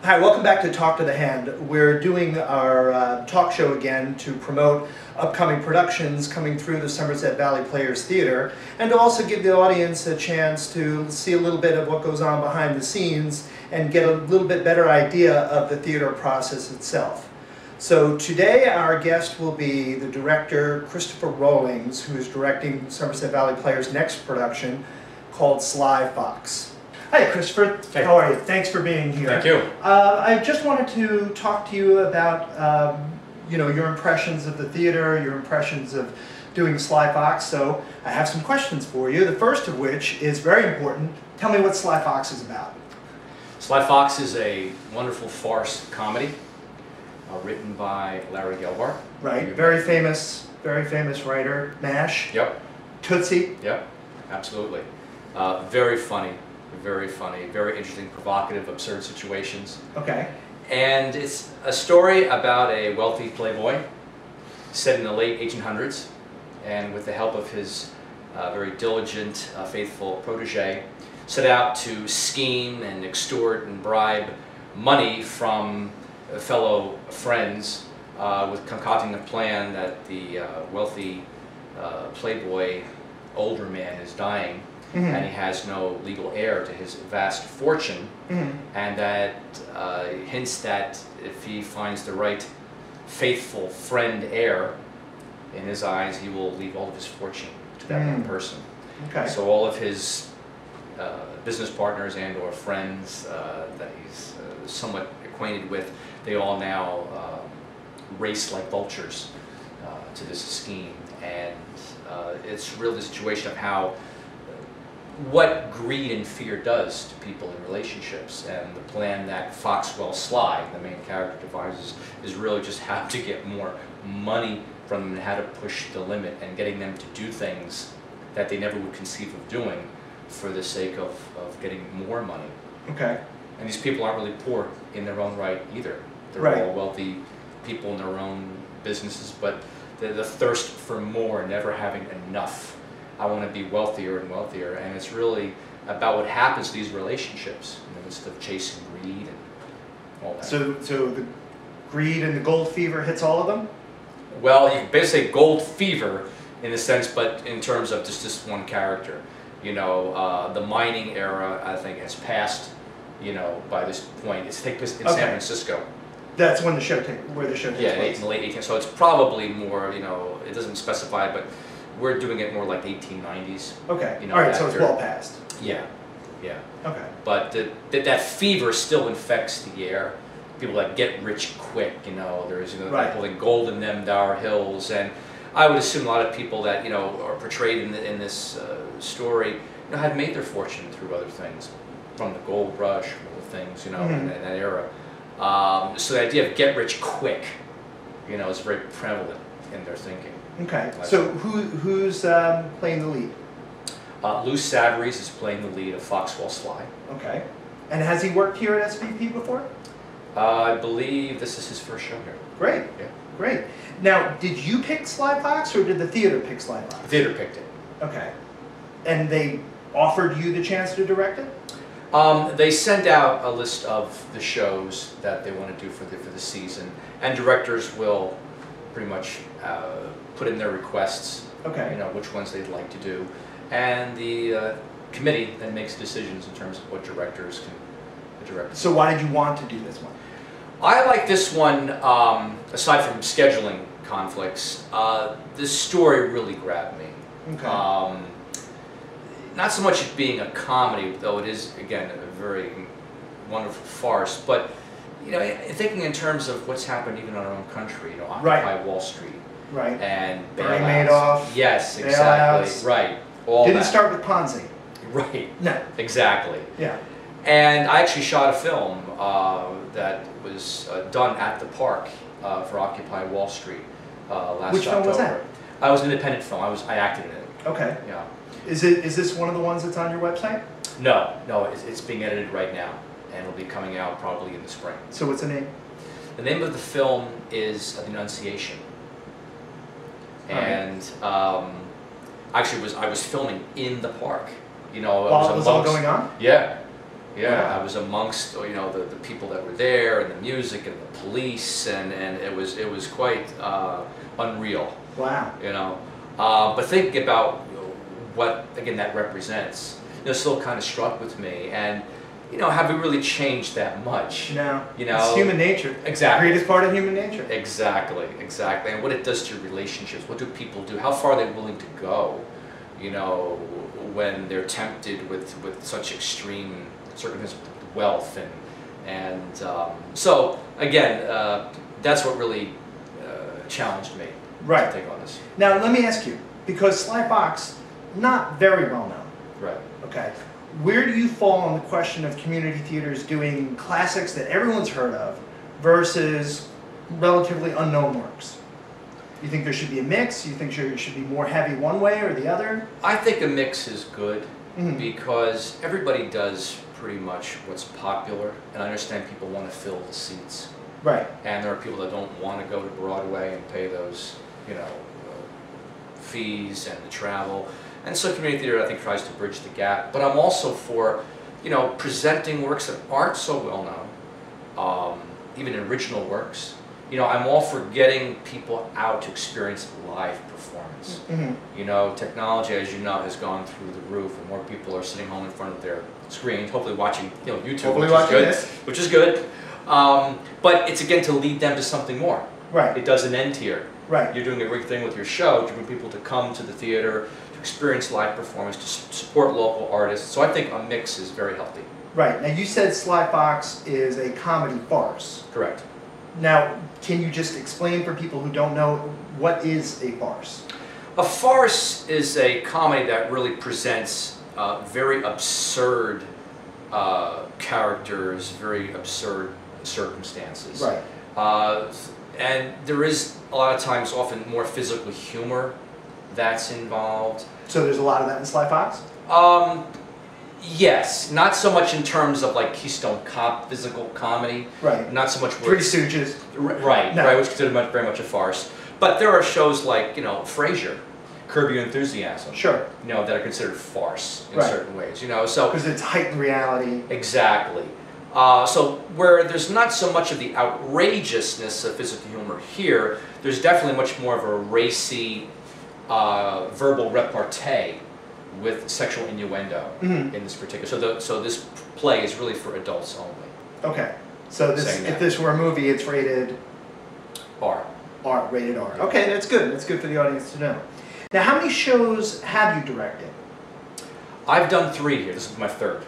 Hi, welcome back to Talk to the Hand. We're doing our talk show again to promote upcoming productions coming through the Somerset Valley Players Theatre, and to also give the audience a chance to see a little bit of what goes on behind the scenes and get a little bit better idea of the theatre process itself. So today our guest will be the director Christopher Rawlings, who is directing Somerset Valley Players' next production called Sly Fox. Hi, Christopher. Hey. How are you? Thanks for being here. Thank you. I just wanted to talk to you about your impressions of the theater, your impressions of doing Sly Fox. So I have some questions for you. The first of which is very important. Tell me what Sly Fox is about. Sly Fox is a wonderful farce comedy written by Larry Gelbar. Right. Very famous writer. MASH. Yep. Tootsie. Yep. Absolutely. Very funny. Very funny. Very interesting, provocative, absurd situations. Okay. And it's a story about a wealthy playboy set in the late 1800s, and with the help of his very diligent, faithful protege, set out to scheme and extort and bribe money from fellow friends, with concocting a plan that the wealthy playboy older man is dying, and he has no legal heir to his vast fortune, and that hints that if he finds the right faithful friend heir, in his eyes he will leave all of his fortune to that one person. Okay. So all of his business partners and or friends that he's somewhat acquainted with, they all now race like vultures to this scheme, and it's really the situation of how what greed and fear does to people in relationships, and the plan that Foxwell Sly, the main character, devises is really just how to get more money from them and how to push the limit and getting them to do things that they never would conceive of doing for the sake of getting more money. Okay. And these people aren't really poor in their own right either. They're Right. all wealthy people in their own businesses, but the thirst for more, never having enough. I want to be wealthier and wealthier, and it's really about what happens to these relationships in the midst of chasing greed and all that. So the greed and the gold fever hits all of them? Well, you can basically say gold fever in a sense, but in terms of just this one character. You know, the mining era, I think, has passed, by this point. It's taking place in San Francisco. That's when the show where the show takes place. In the late 1800s. So it's probably more, it doesn't specify, but we're doing it more like 1890s. Okay. All right, so it's well past. Yeah, yeah. Okay. But that fever still infects the air. People that get rich quick, there's Right. people in gold in them dour hills, and I would assume a lot of people that are portrayed in this story, had made their fortune through other things, from the gold rush, from other things, in that era. So the idea of get rich quick, is very prevalent in their thinking. Okay. So who's playing the lead? Lou Savarese is playing the lead of Foxwell Sly. Okay. And has he worked here at SVP before? I believe this is his first show here. Great. Yeah. Great. Now, did you pick Sly Fox, or did the theater pick Sly Fox? The theater picked it. Okay. And they offered you the chance to direct it? They send out a list of the shows that they want to do for the season, and directors will pretty much put in their requests. Okay. Which ones they'd like to do, and the committee then makes decisions in terms of what directors can direct. So why did you want to do this one? I like this one, aside from scheduling conflicts, this story really grabbed me. Okay. Not so much it being a comedy, though it is, again, a very wonderful farce, but thinking in terms of what's happened even in our own country, Occupy Wall Street. Right. And Bernie Madoff. Yes, exactly. Bailouts. Right. All Didn't that. start with Ponzi. Right. No. Exactly. Yeah. And I actually shot a film that was done at the park for Occupy Wall Street last October. Which film was that? It was an independent film. I acted in it. Okay. Yeah. Is this one of the ones that's on your website? No, it's being edited right now, and it'll be coming out probably in the spring. So what's the name? The name of the film is The Annunciation. And actually, I was filming in the park. While it was all going on? Yeah. Yeah, Wow. I was amongst the people that were there and the music and the police and it was quite unreal. Wow. But thinking about what again that represents, still kind of struck with me. And have we really changed that much? No. You know, It's human nature. Exactly. The greatest part of human nature. Exactly, and what it does to your relationships. What do people do? How far are they willing to go? When they're tempted with such extreme circumstances, with wealth and so again, that's what really challenged me. Right. To take on this. Now let me ask you, because Sly Fox, not very well known. Right. Okay. Where do you fall on the question of community theaters doing classics that everyone's heard of versus relatively unknown works? You think there should be a mix? You think there should be more heavy one way or the other? I think a mix is good Mhm. because everybody does pretty much what's popular, and I understand people want to fill the seats. Right. And there are people that don't want to go to Broadway and pay those, fees and the travel. And so community theater, I think, tries to bridge the gap. But I'm also for, presenting works that aren't so well known, even original works. I'm all for getting people out to experience live performance. Mm-hmm. Technology, as you know, has gone through the roof, and more people are sitting home in front of their screens, hopefully watching, YouTube, Hopefully watching this. which is good. But it's again to lead them to something more. Right. It doesn't end here. Right. You're doing a great thing with your show to bring people to come to the theater, to experience live performance, to support local artists. So I think a mix is very healthy. Right. Now you said Sly Fox is a comedy farce. Correct. Now, can you just explain for people who don't know, what is a farce? A farce is a comedy that really presents very absurd characters, very absurd circumstances. Right. And there is a lot of times often more physical humor that's involved. So there's a lot of that in Sly Fox? Yes, not so much in terms of like Keystone Cop physical comedy. Right. Not so much. Three Stooges. Right, No. right, which is considered very much a farce. But there are shows like, Frasier, Curb Your Enthusiasm. Sure. That are considered farce in Right. certain ways. So Because it's heightened reality. exactly. So where there's not so much of the outrageousness of physical humor here, there's definitely much more of a racy verbal repartee with sexual innuendo in this particular. So this play is really for adults only. Okay. So this, Saying if that. this were a movie, it's rated R. R, rated R. Okay, that's good. That's good for the audience to know. Now, how many shows have you directed? I've done 3 here. This is my 3rd.